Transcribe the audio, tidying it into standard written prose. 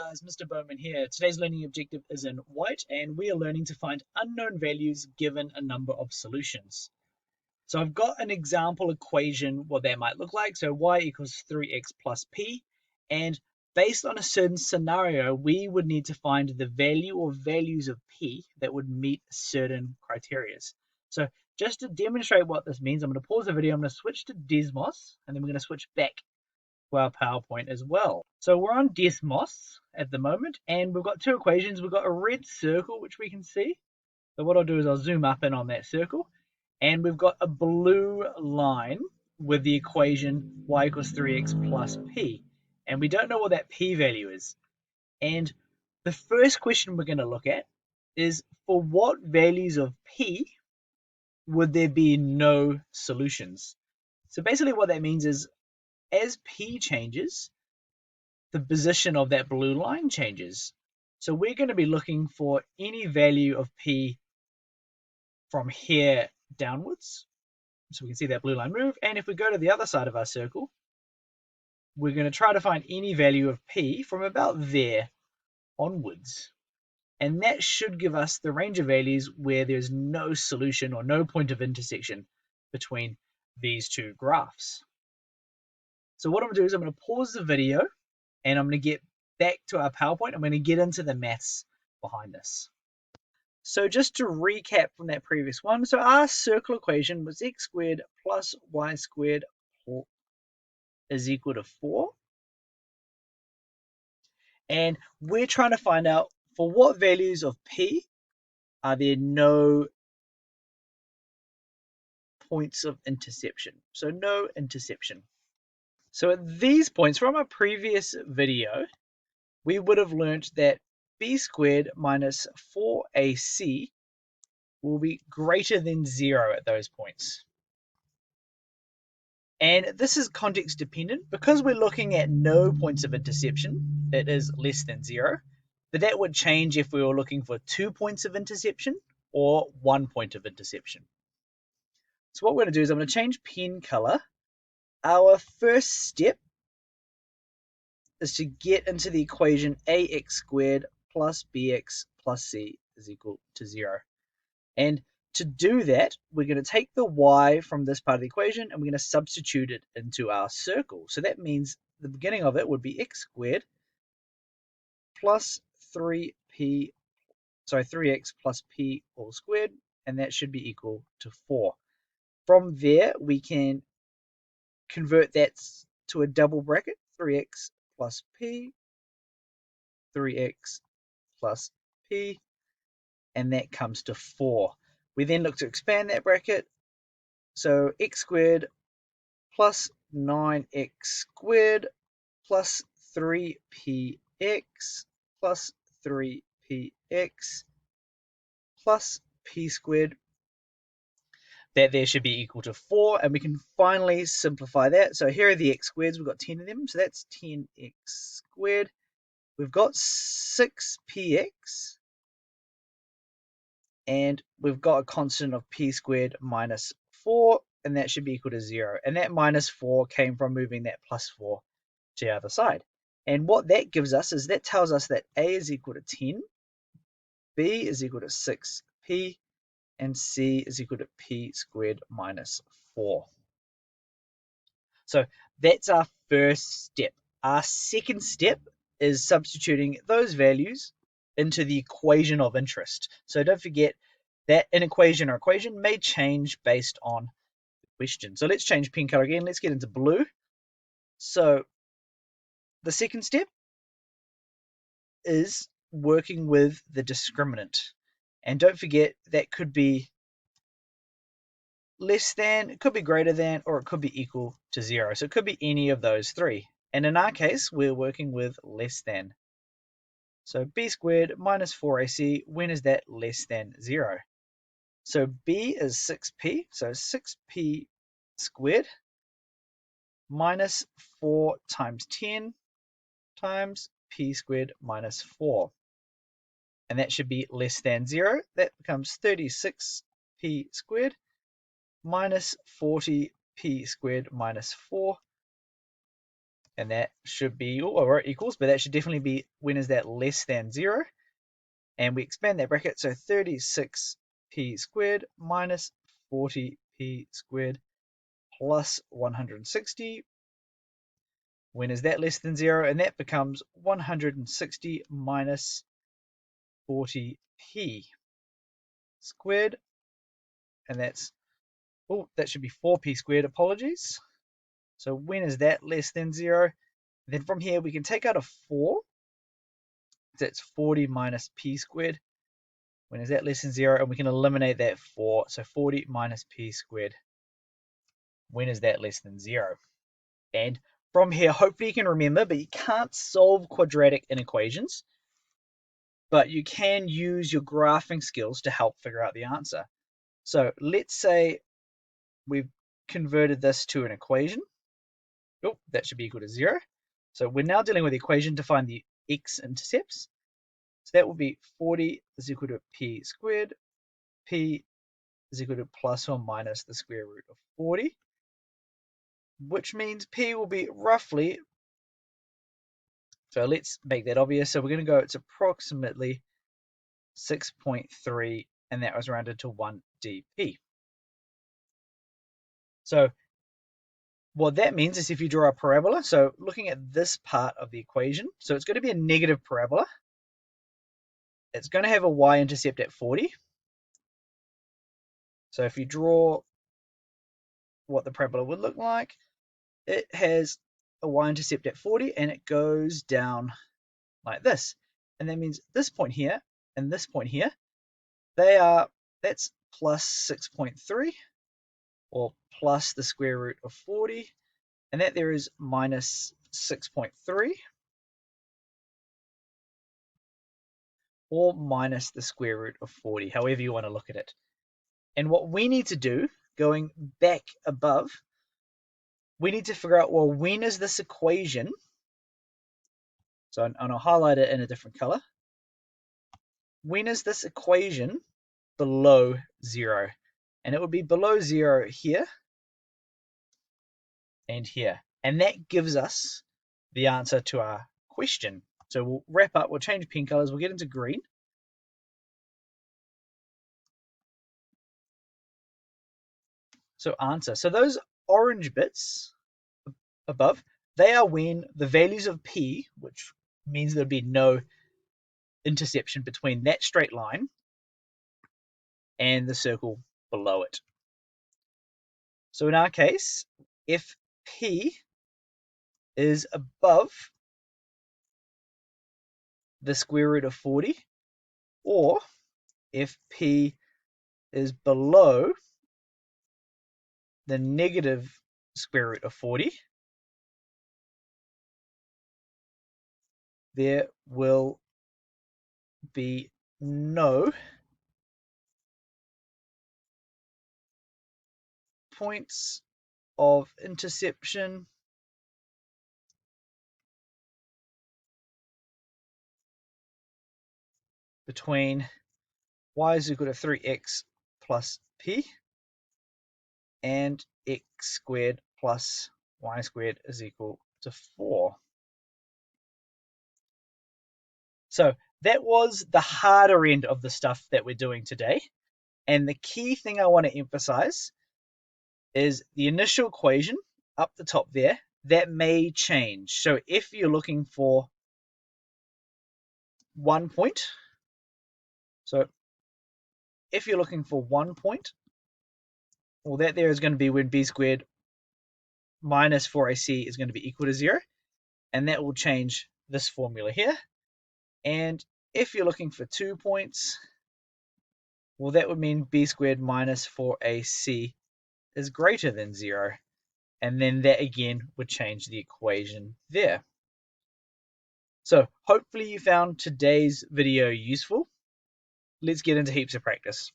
guys, Mr. Bowman here. Today's learning objective is in white and we are learning to find unknown values given a number of solutions. So I've got an example equation what that might look like. So y equals 3x plus p, and based on a certain scenario we would need to find the value or values of p that would meet certain criteria. So just to demonstrate what this means, I'm going to pause the video, I'm going to switch to Desmos, and then we're going to switch back to our PowerPoint as well. So we're on Desmos at the moment, and we've got two equations. We've got a red circle, which we can see. So what I'll do is I'll zoom up in on that circle, and we've got a blue line with the equation y equals 3x plus p. And we don't know what that p value is. And the first question we're going to look at is, for what values of p would there be no solutions? So basically what that means is, as p changes, the position of that blue line changes. So we're going to be looking for any value of p from here downwards. So we can see that blue line move. And if we go to the other side of our circle, we're going to try to find any value of p from about there onwards. And that should give us the range of values where there's no solution or no point of intersection between these two graphs. So what I'm going to do is I'm going to pause the video and I'm going to get back to our PowerPoint. I'm going to get into the maths behind this. So just to recap from that previous one, so our circle equation was x squared plus y squared is equal to 4. And we're trying to find out, for what values of p are there no points of interception. So no interception. So at these points from our previous video, we would have learned that b squared minus 4ac will be greater than 0 at those points. And this is context dependent. Because we're looking at no points of interception, it is less than 0. But that would change if we were looking for 2 points of interception or 1 point of interception. So what we're going to do is I'm going to change pen color. Our first step is to get into the equation ax squared plus bx plus c is equal to 0. And to do that, we're going to take the y from this part of the equation and we're going to substitute it into our circle. So that means the beginning of it would be x squared plus 3x plus p all squared, and that should be equal to 4. From there, we can convert that to a double bracket, 3x plus p, 3x plus p, and that comes to 4. We then look to expand that bracket. So x squared plus 9x squared plus 3px plus 3px plus p squared, that there should be equal to 4. And we can finally simplify that. So here are the x squareds. We've got 10 of them. So that's 10x squared. We've got 6px. And we've got a constant of p squared minus 4, and that should be equal to 0. And that minus 4 came from moving that plus 4 to the other side. And what that gives us is, that tells us that a is equal to 10, b is equal to 6p, and c is equal to p squared minus 4. So that's our first step. Our second step is substituting those values into the equation of interest. So don't forget that an equation or equation may change based on the question. So let's change pen color again. Let's get into blue. So the second step is working with the discriminant. And don't forget, that could be less than, it could be greater than, or it could be equal to 0. So it could be any of those three. And in our case, we're working with less than. So b squared minus 4ac, when is that less than 0? So b is 6p, so 6p squared minus 4 times 10 times p squared minus 4. And that should be less than 0. That becomes 36p squared minus 40p squared minus 4. And that should be, oh, I wrote equals, but that should definitely be when is that less than 0. And we expand that bracket, so 36p squared minus 40p squared plus 160. When is that less than 0? And that becomes 160 minus 40p squared. And that's, oh, that should be 4p squared, apologies. So when is that less than 0? Then from here, we can take out a 4. That's 40 minus p squared. When is that less than 0? And we can eliminate that 4. So 40 minus p squared. When is that less than 0? And from here, hopefully you can remember, but you can't solve quadratic inequations. But you can use your graphing skills to help figure out the answer. So let's say we've converted this to an equation. Oh, that should be equal to 0. So we're now dealing with the equation to find the x-intercepts. So that will be 40 is equal to p squared. P is equal to plus or minus the square root of 40, which means p will be roughly, so let's make that obvious. So we're going to go, it's approximately 6.3, and that was rounded to 1 dp. So what that means is if you draw a parabola, so looking at this part of the equation, so it's going to be a negative parabola. It's going to have a y-intercept at 40. So if you draw what the parabola would look like, it has a y-intercept at 40, and it goes down like this. And that means this point here and this point here, that's plus 6.3, or plus the square root of 40, and that there is minus 6.3, or minus the square root of 40, however you want to look at it. And what we need to do, going back above, we need to figure out, well, when is this equation, so and I'll highlight it in a different color, when is this equation below 0? And it would be below 0 here and here. And that gives us the answer to our question. So we'll wrap up, we'll change pen colors, we'll get into green. So answer. So those orange bits above, they are when the values of p, which means there'll be no intersection between that straight line and the circle below it. So in our case, if p is above the square root of 40, or if p is below the negative square root of 40, there will be no points of interception between y is equal to 3x plus p and x squared plus y squared is equal to 4. So that was the harder end of the stuff that we're doing today. And the key thing I want to emphasize is the initial equation up the top there, that may change. So if you're looking for 1 point, so if you're looking for 1 point, well, that there is going to be when b squared minus 4ac is going to be equal to 0. And that will change this formula here. And if you're looking for 2 points, well, that would mean b squared minus 4ac is greater than 0. And then that again would change the equation there. So hopefully you found today's video useful. Let's get into heaps of practice.